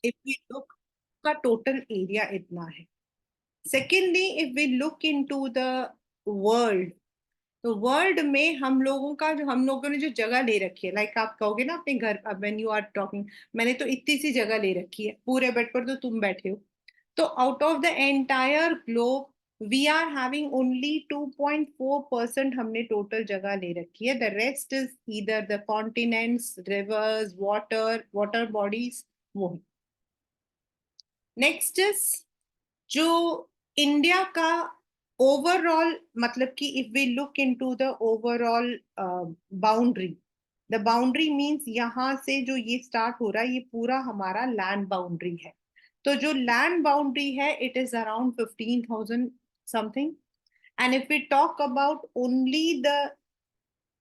if we look, का total area इतना है. Secondly, if we look into the world, तो वर्ल्ड में हम लोगों का जो हम लोगों ने जो जगह ले रखी है, लाइक आप कहोगे ना अपने घर, व्हेन यू आर टॉकिंग, मैंने तो इतनी सी जगह ले रखी है, पूरे बेड पर तो तुम बैठे हो. तो out of the entire globe we are having only 2.4% हमने टोटल जगह ले रखी है. The rest is either the continents, rivers, water bodies, वो है. नेक्स्ट इज जो इंडिया का ओवरऑल, मतलब कि if we look into the overall boundary, the boundary means यहाँ से जो ये स्टार्ट हो रहा है ये पूरा हमारा लैंड बाउंड्री है. तो जो लैंड बाउंड्री है it is around 15,000 something. And if we talk about only the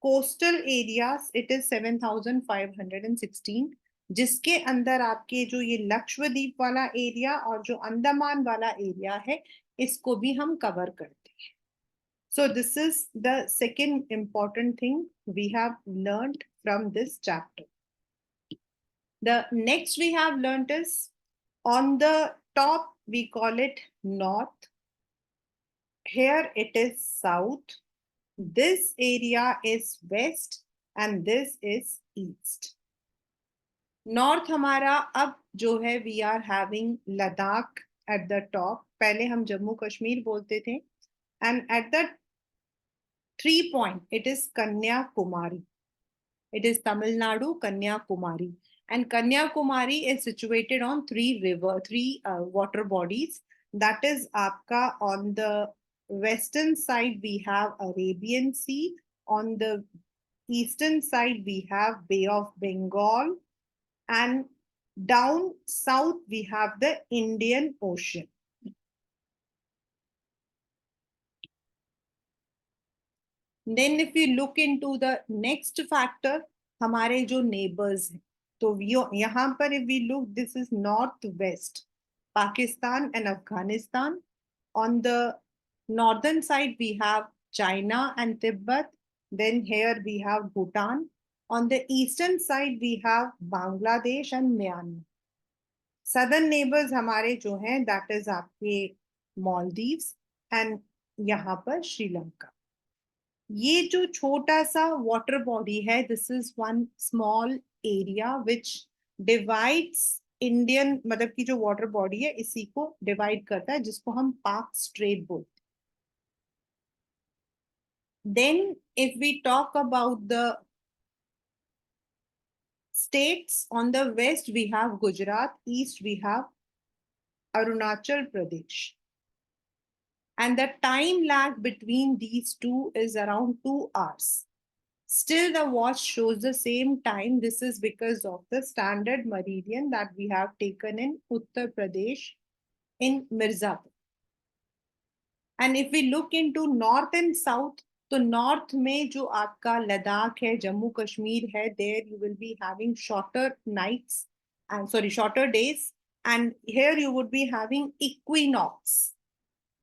coastal areas it is 7,516, जिसके अंदर आपके जो ये लक्षद्वीप वाला एरिया और जो अंडमान वाला एरिया है इसको भी हम कवर करते हैं. So this is the second important thing we have learned from this chapter. The next we have learned is on the top we call it north. Here it is south. This area is west and this is east. North हमारा अब जो है we are having Ladakh at the top. पहले हम जम्मू कश्मीर बोलते थे. And at the 3 point it is Kanyakumari. It is Tamil Nadu, Kanyakumari. And Kanyakumari is situated on three water bodies. That is आपका on the western side we have Arabian Sea. On the eastern side we have Bay of Bengal. And down south we have the Indian Ocean. Then if we look into the next factor, हमारे जो neighbors हैं, तो यहाँ पर if we look, this is northwest, Pakistan and Afghanistan. On the northern side we have China and Tibet. Then here we have Bhutan. On the eastern side we have Bangladesh and Myanmar. Southern neighbors हमारे जो हैं that is आपके Maldives and यहाँ पर श्रीलंका. ये जो छोटा सा वाटर बॉडी है this is one small area which divides Indian, मतलब की जो वाटर बॉडी है इसी को डिवाइड करता है, जिसको हम पाक स्ट्रेट बोलते हैं. Then if we talk about the states, on the west we have Gujarat, east we have Arunachal Pradesh, and the time lag between these two is around 2 hours. Still the watch shows the same time. This is because of the standard meridian that we have taken in Uttar Pradesh in Mirzapur. And if we look into north and south, तो north में जो आपका लद्दाख है, जम्मू कश्मीर है, there you will be having shorter nights and shorter days. And here you would be having equinox.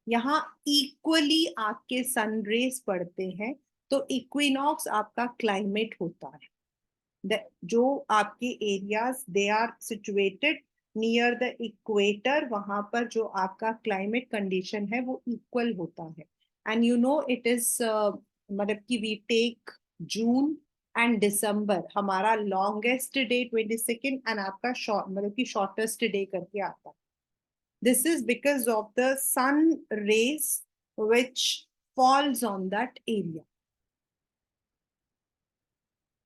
यहाँ equally आपके sun raise पड़ते हैं, तो इक्विनॉक्स आपका क्लाइमेट होता है. जो आपके areas they are situated near the equator, वहां पर जो आपका क्लाइमेट कंडीशन है वो इक्वल होता है. And you know it is मतलब कि वी टेक जून एंड दिसंबर, हमारा लॉन्गेस्ट डे 22 एंड आपका मतलब कि शॉर्टेस्ट डे करके आता है. This is because of the sun rays which falls on that area.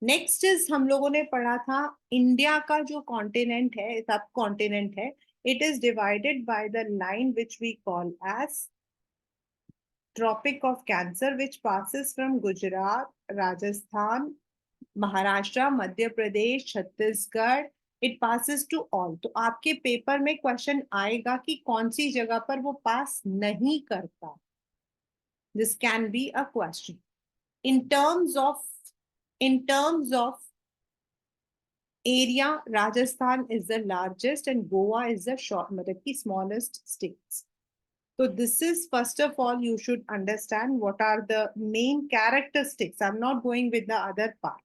Next is हम लोगों ने पढ़ा था इंडिया का जो कॉन्टिनेंट है, सब कॉन्टिनेंट है, it is divided by the line which we call as Tropic of Cancer, which passes from Gujarat, Rajasthan, Maharashtra, Madhya Pradesh, Chhattisgarh. It passes to all. तो आपके पेपर में क्वेश्चन आएगा कि कौन सी जगह पर वो पास नहीं करता. This can be a question. In terms of area, Rajasthan is the largest and Goa is the short, मतलब की smallest states. So this is, first of all, you should understand what are the main characteristics. I'm not going with the other part.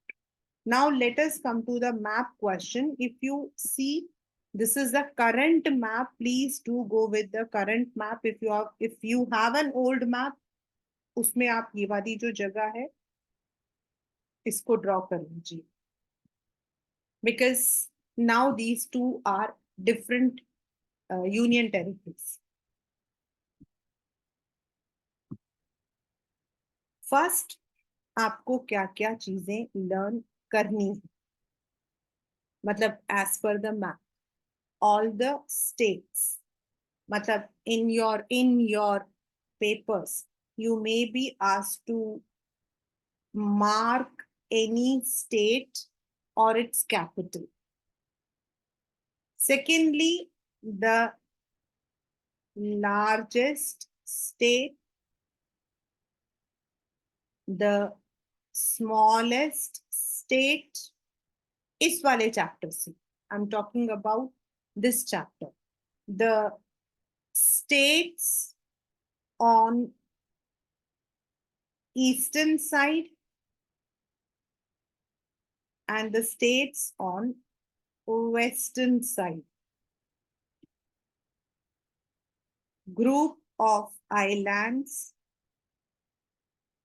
Now let us come to the map question. If you see This is the current map. Please do go with the current map. If you have an old map, उसमें आप ये वाली जो जगह है इसको draw कर लीजिए, because now these two are different union territories. First आपको क्या क्या चीजें लर्न करनी है, मतलब एज पर the map all the states, मतलब in your papers you may be asked to mark any state or its capital. Secondly, the largest state, the smallest state, इस वाले चैप्टर से I'm talking about this chapter. The states on eastern side and the states on western side. Group of islands,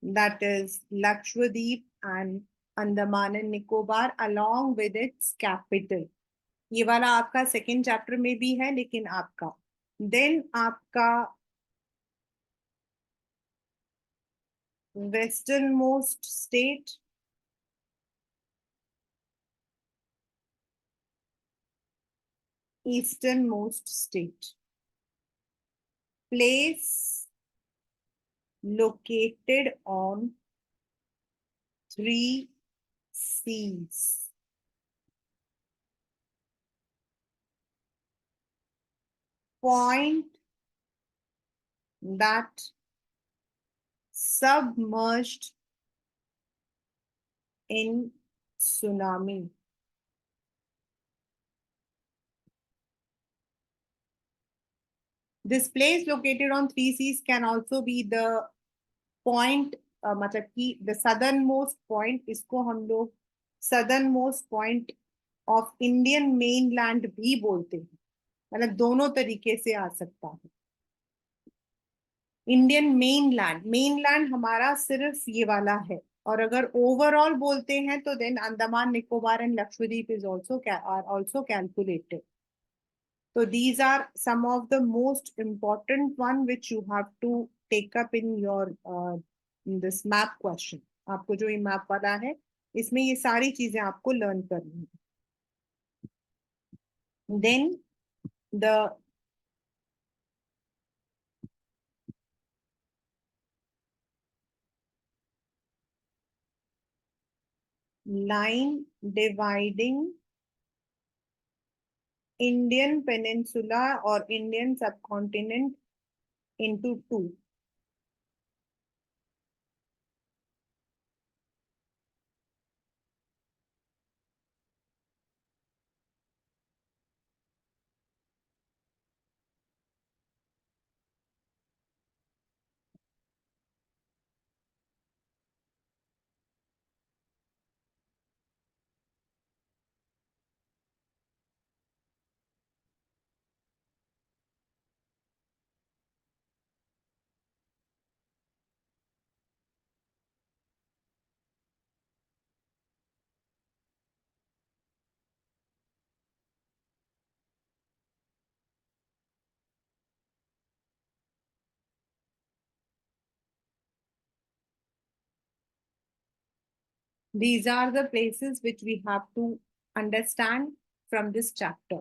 that is Lakshadweep and Andaman and Nicobar along with its capital. ये वाला आपका second chapter में भी है, लेकिन आपका then आपका western most state, eastern most state, place located on three seas, point that submerged in tsunami. This place located on three seas can also be the point, मतलब कि the southernmost point, इसको हम लोग southernmost point of Indian mainland भी बोलते हैं, मतलब दोनों तरीके से आ सकता है. इंडियन मेनलैंड हमारा सिर्फ ये वाला है, और अगर ओवरऑल बोलते हैं तो then Andaman Nicobar and Lakshadweep is also calculated. So these are some of the most important one which you have to take up in your in this map question. आपको जो ये मैप वाला है इसमें ये सारी चीजें आपको लर्न करनी है. Then the line dividing Indian peninsula or Indian subcontinent into two. These are the places which we have to understand from this chapter.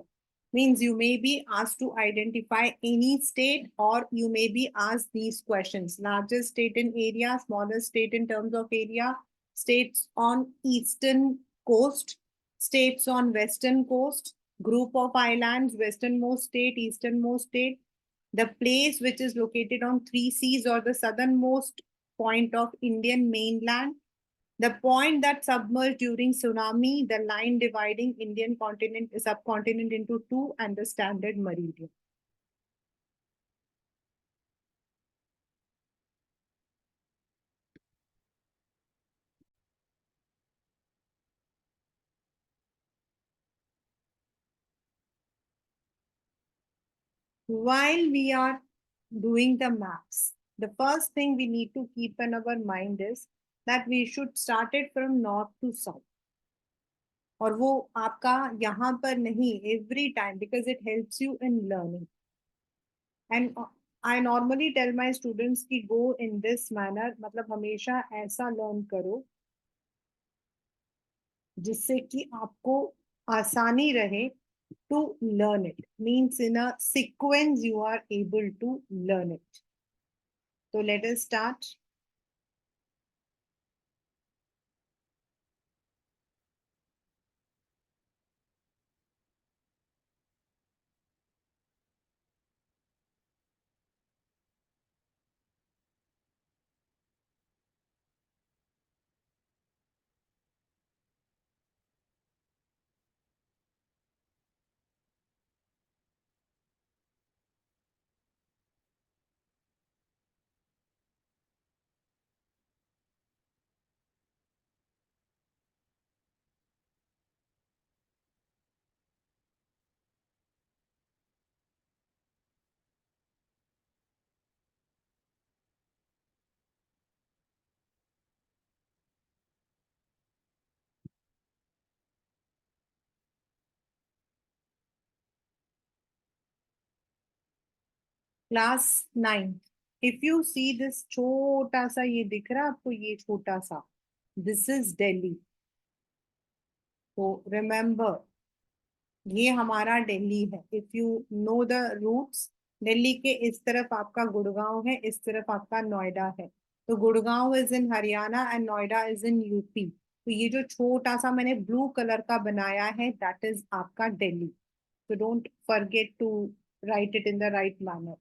Means you may be asked to identify any state, or you may be asked these questions: largest state in area, smallest state in terms of area, states on eastern coast, states on western coast, group of islands, westernmost state, easternmost state, the place which is located on three seas or the southernmost point of Indian mainland, the point that submerged during tsunami, the line dividing Indian continent subcontinent into two, and the standard meridian. While we are doing the maps, the first thing we need to keep in our mind is that we should start it from north to south. और वो आपका यहाँ पर नहीं, every time, because it helps you in learning. And I normally tell my students कि go in this manner, मतलब हमेशा ऐसा learn करो जिससे कि आपको आसानी रहे to learn it. Means in a sequence you are able to learn it. So let us start. Class ninth, if you see this छोटा सा, ये दिख रहा है आपको, ये छोटा सा, दिस इज दिल्ली. तो रिमेंबर, ये हमारा दिल्ली है. If you know the routes, Delhi के इस तरफ आपका गुड़गांव है, इस तरफ आपका नोएडा है. तो Gurgaon is in Haryana and Noida is in UP. तो ये जो छोटा सा मैंने ब्लू कलर का बनाया है, दैट इज आपका Delhi. So don't forget to write it in the right manner.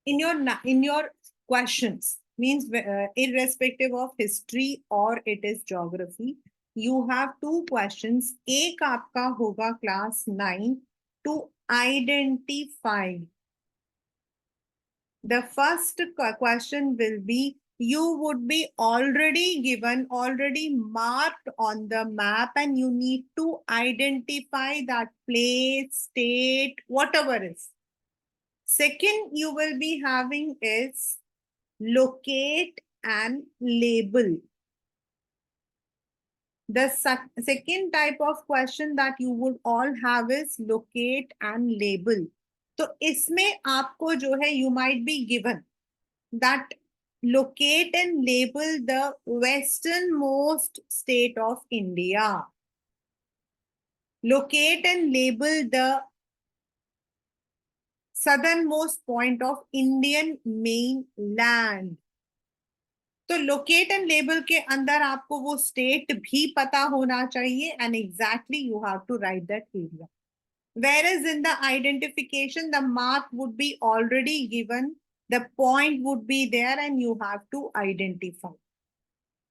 in your questions, means irrespective of history or it is geography, you have two questions. एक आपका होगा class 9 to identify. The first question will be, you would be already given, already marked on the map, and you need to identify that place, state, whatever is. Second, you will be having is locate and label. The second type of question that you would all have is locate and label. तो इसमें आपको जो है, you might be given that locate and label the westernmost state of India. Locate and label the southernmost point of Indian mainland. तो locate and label के अंदर आपको वो स्टेट भी पता होना चाहिए, and exactly you have to write that area. Whereas in the identification, the mark would be already given, the point would be there, and you have to identify.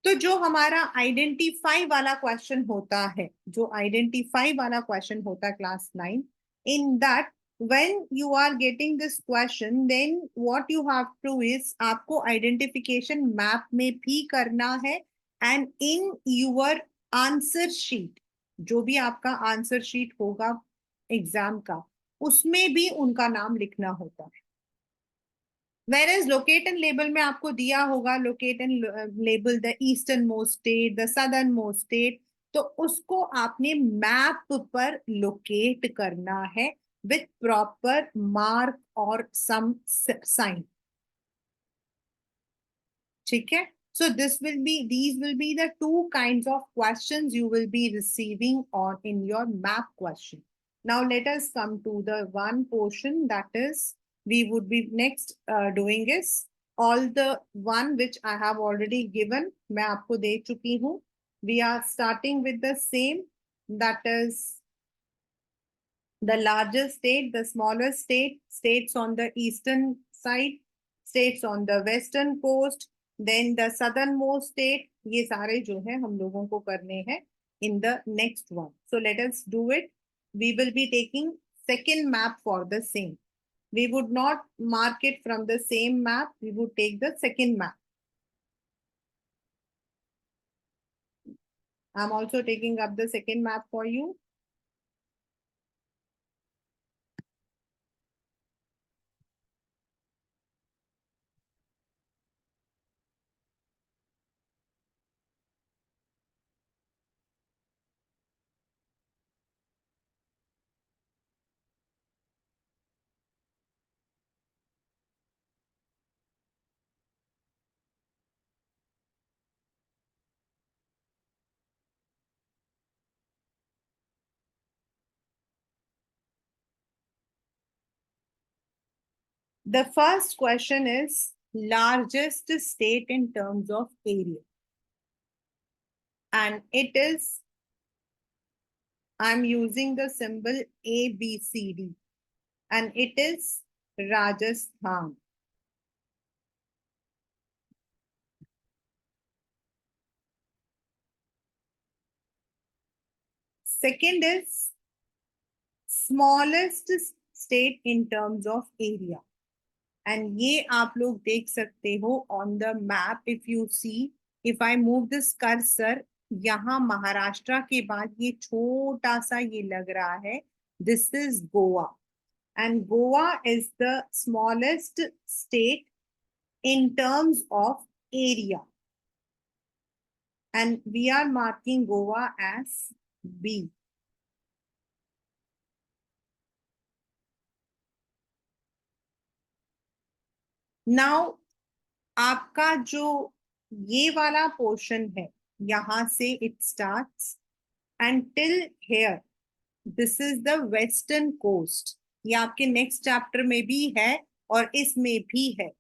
तो जो हमारा आइडेंटिफाई वाला क्वेश्चन होता है, जो आइडेंटिफाई वाला question होता है class 9, in that when you are getting this question, then what you have to is आपको identification map में भी करना है, and in your answer sheet, जो भी आपका आंसर शीट होगा एग्जाम का, उसमें भी उनका नाम लिखना होता है. Whereas locate and label में आपको दिया होगा locate and label the easternmost state, the southernmost state, तो उसको आपने मैप पर लोकेट करना है with proper mark or some sign. ठीक है? So these will be the two kinds of questions you will be receiving on in your map question. Now let us come to the one portion that is we would be next doing is all the one which I have already given. मैं आपको दे चुकी हूँ. We are starting with the same, that is the largest state, the smallest state, states on the eastern side, states on the western coast, then the southernmost state. ये सारे जो है हम लोगों को करने हैं in the next one. So let us do it. We will be taking second map for the same. We would not mark it from the same map. We would take the second map. I'm also taking up the second map for you. The first question is largest state in terms of area. And it is, I'm using the symbol ABCD, and it is Rajasthan. Second is smallest state in terms of area. And ये आप लोग देख सकते हो on the map. If you see, if I move this cursor, यहाँ महाराष्ट्र के बाद ये छोटा सा ये लग रहा है, this is Goa. And Goa is the smallest state in terms of area. And we are marking Goa as B. Now, आपका जो ये वाला पोर्शन है, यहां से it starts and till here, this is the western coast. ये आपके next chapter में भी है और इसमें भी है.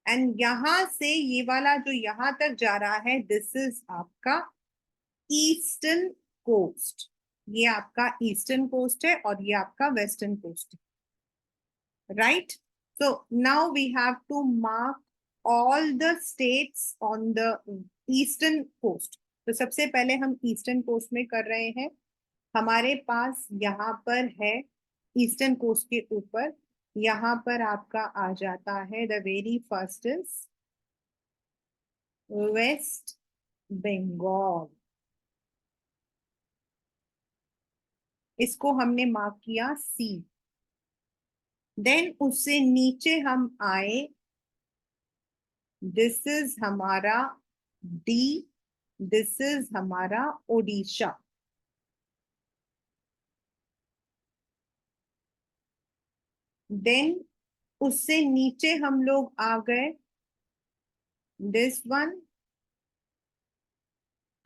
एंड यहां से ये वाला जो यहां तक जा रहा है, दिस इज आपका ईस्टर्न कोस्ट. ये आपका ईस्टर्न कोस्ट है और ये आपका वेस्टर्न कोस्ट है, right? So now we have to mark all the states on the eastern coast. तो सबसे पहले हम ईस्टर्न कोस्ट में कर रहे हैं. हमारे पास यहाँ पर है ईस्टर्न कोस्ट के ऊपर. यहाँ पर आपका आ जाता है the very first is West Bengal. इसको हमने मार्क किया सी. देन उससे नीचे हम आए. दिस इज हमारा डी. दिस इज हमारा ओडिशा. देन उससे नीचे हम लोग आ गए this one.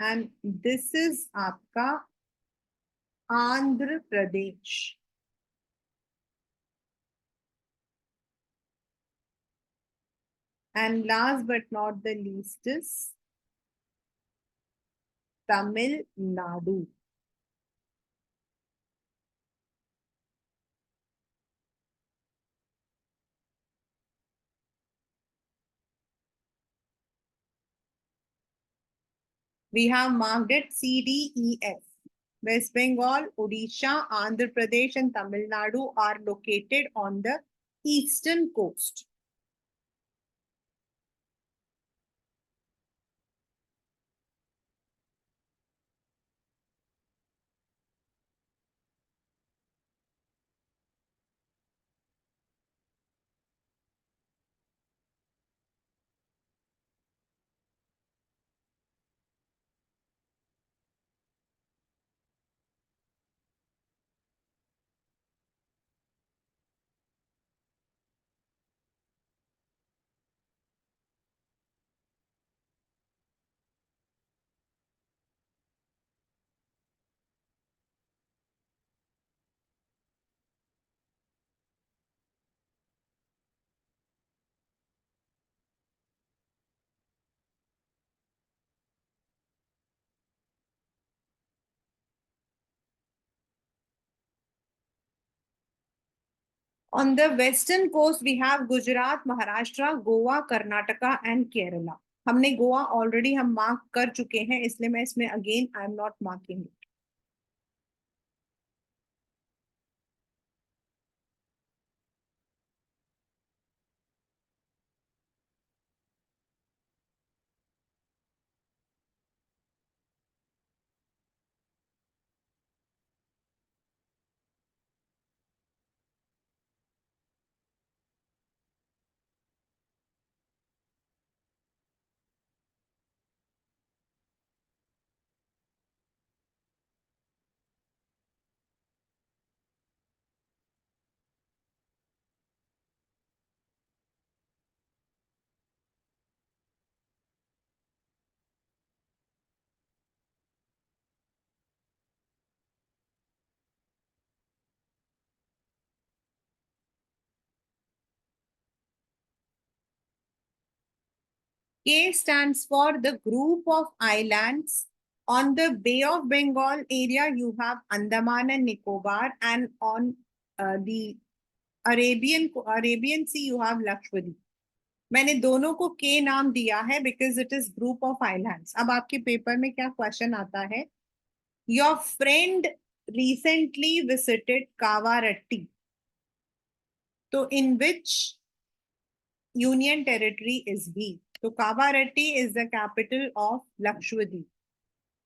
And this is आपका Andhra Pradesh. And last but not the least is Tamil Nadu. We have marked it C, D, E, F. West Bengal, Odisha, Andhra Pradesh, and Tamil Nadu are located on the eastern coast. On the western coast, we have Gujarat, Maharashtra, Goa, Karnataka, and Kerala. हमने Goa already हम mark कर चुके हैं, इसलिए मैं इसमें again I am not marking. K stands for the group of islands. On the Bay of Bengal area, you have Andaman and Nicobar, and on the Arabian Sea, you have Lakshadweep. मैंने दोनों को के नाम दिया है because it is group of islands. अब आपके paper में क्या क्वेश्चन आता है? Your friend recently visited Kavaratti. तो in which union territory is he? So Kavaratti is the capital of Lakshadweep.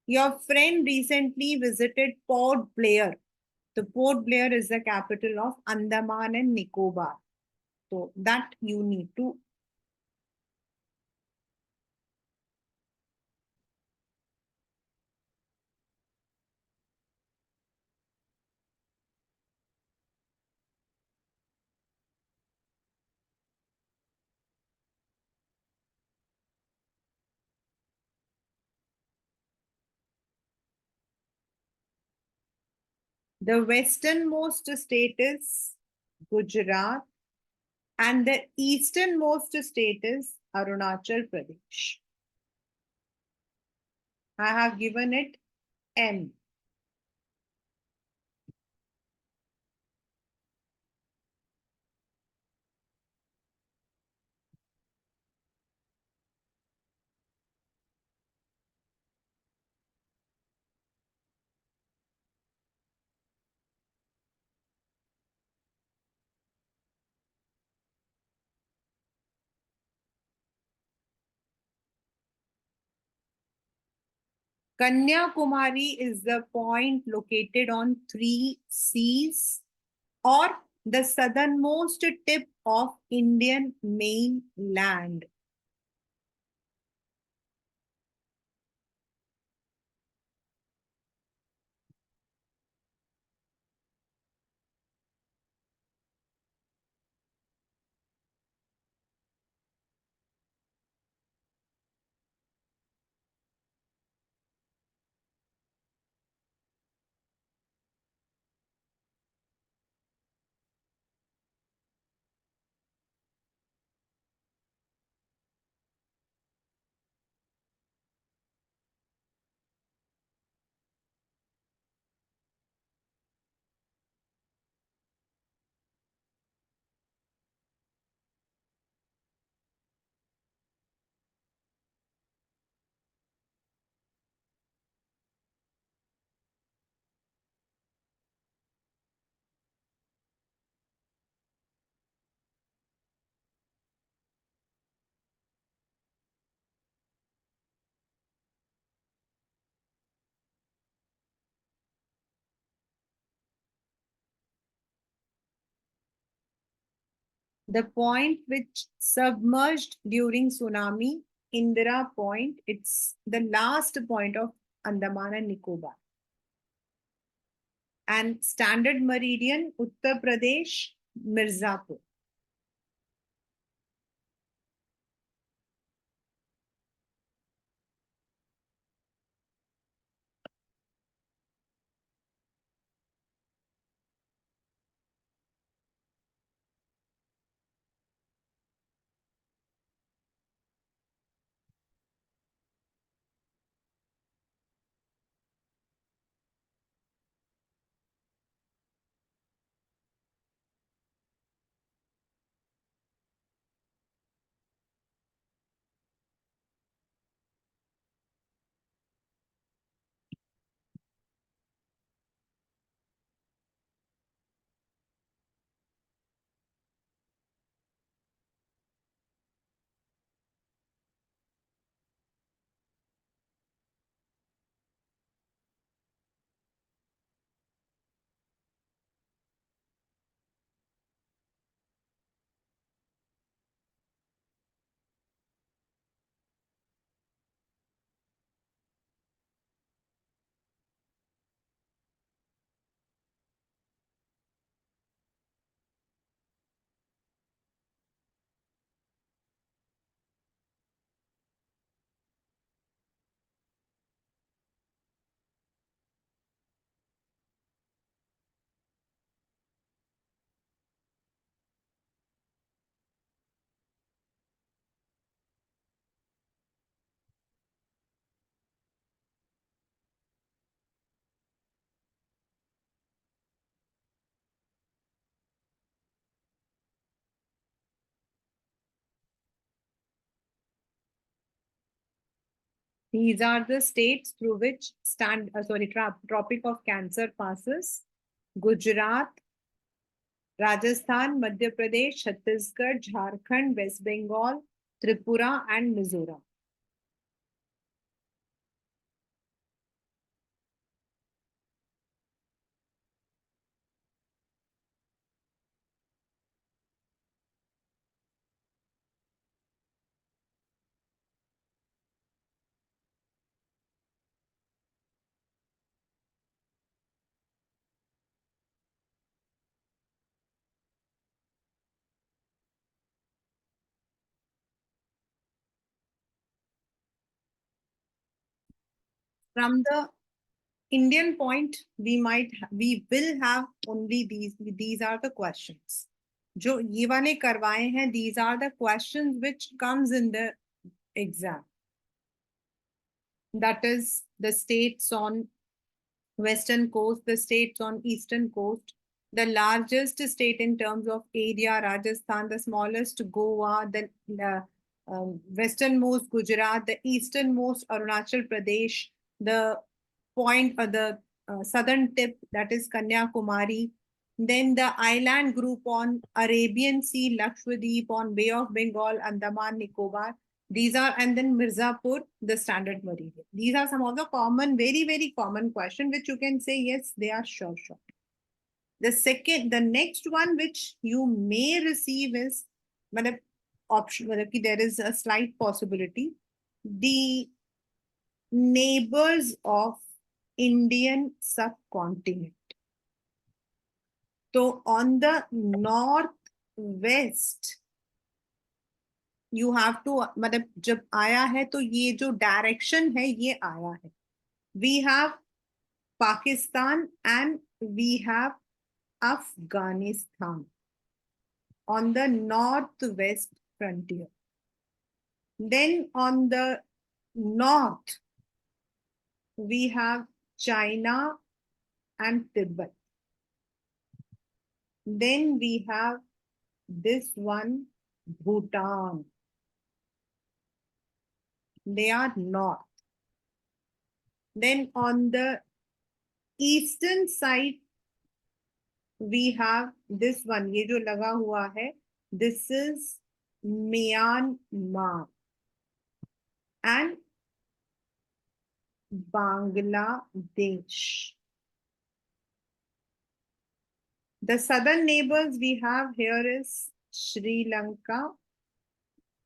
Your friend recently visited Port Blair. The Port Blair is the capital of Andaman and Nicobar. So that you need to. The westernmost state is Gujarat, and the easternmost state is Arunachal Pradesh. I have given it M. Kanyakumari is the point located on three seas or the southernmost tip of Indian mainland. The point which submerged during tsunami, Indira Point, it's the last point of Andaman and Nicobar. And standard meridian, Uttar Pradesh, Mirzapur. These are the states through which Tropic of Cancer passes. Gujarat, Rajasthan, Madhya Pradesh, Chhattisgarh, Jharkhand, West Bengal, Tripura, and Mizoram. From the Indian point, we will have only these. These are the questions. जो ये वाले करवाए हैं, these are the questions which comes in the exam. That is the states on western coast, the states on eastern coast, the largest state in terms of area, Rajasthan, the smallest, Goa, the westernmost, Gujarat, the easternmost, Arunachal Pradesh, the point or the southern tip, that is Kanyakumari, then the island group on Arabian Sea, Lakshadweep, on Bay of Bengal, Andaman, Nicobar. These are, and then Mirzapur, the standard meridian. These are some of the common, very, very common question, which you can say, yes, they are sure. The next one which you may receive is, option, there is a slight possibility. The neighbors of Indian subcontinent. So on the northwest, you have to, मतलब जब आया है तो ये जो direction है ये आया है. We have Pakistan and we have Afghanistan on the northwest frontier. Then on the north, we have China and Tibet. Then we have this one, Bhutan. They are north. Then on the eastern side, we have this one, ये जो लगा हुआ है, this is Myanmar and Bangladesh. The southern neighbors we have here is Sri Lanka,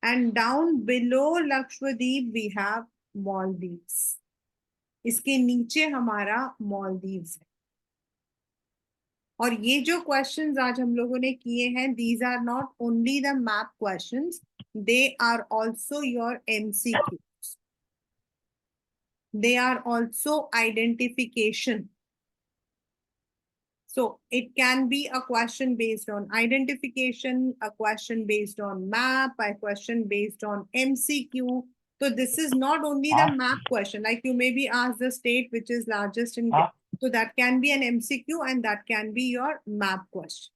and down below Lakshadweep we have Maldives. इसके नीचे हमारा Maldives है. और ये जो क्वेश्चंस आज हम लोगों ने किए हैं, these are not only the map questions, they are also your MCQs. They are also identification. So it can be a question based on identification, a question based on map, a question based on MCQ. So this is not only the map question, like you may be asked the state which is largest in, so that can be an MCQ and that can be your map question.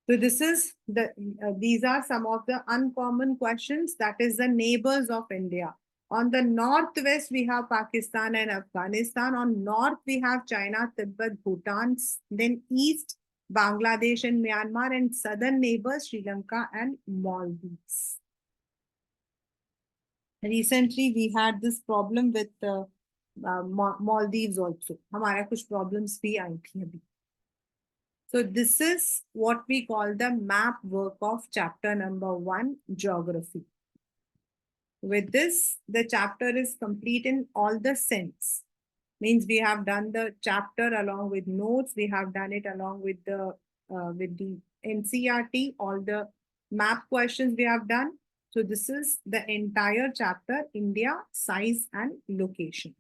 So this is these are some of the uncommon questions, that is the neighbors of India. On the northwest, we have Pakistan and Afghanistan. On north, we have China, Tibet, Bhutan. Then east, Bangladesh and Myanmar, and southern neighbors, Sri Lanka and Maldives. Recently, we had this problem with Maldives also. हमारा कुछ problems भी आई थी अभी. So this is what we call the map work of chapter number 1, geography. With this, the chapter is complete in all the sense. Means we have done the chapter along with notes. We have done it along with the NCERT, all the map questions we have done. So this is the entire chapter, India, size and location.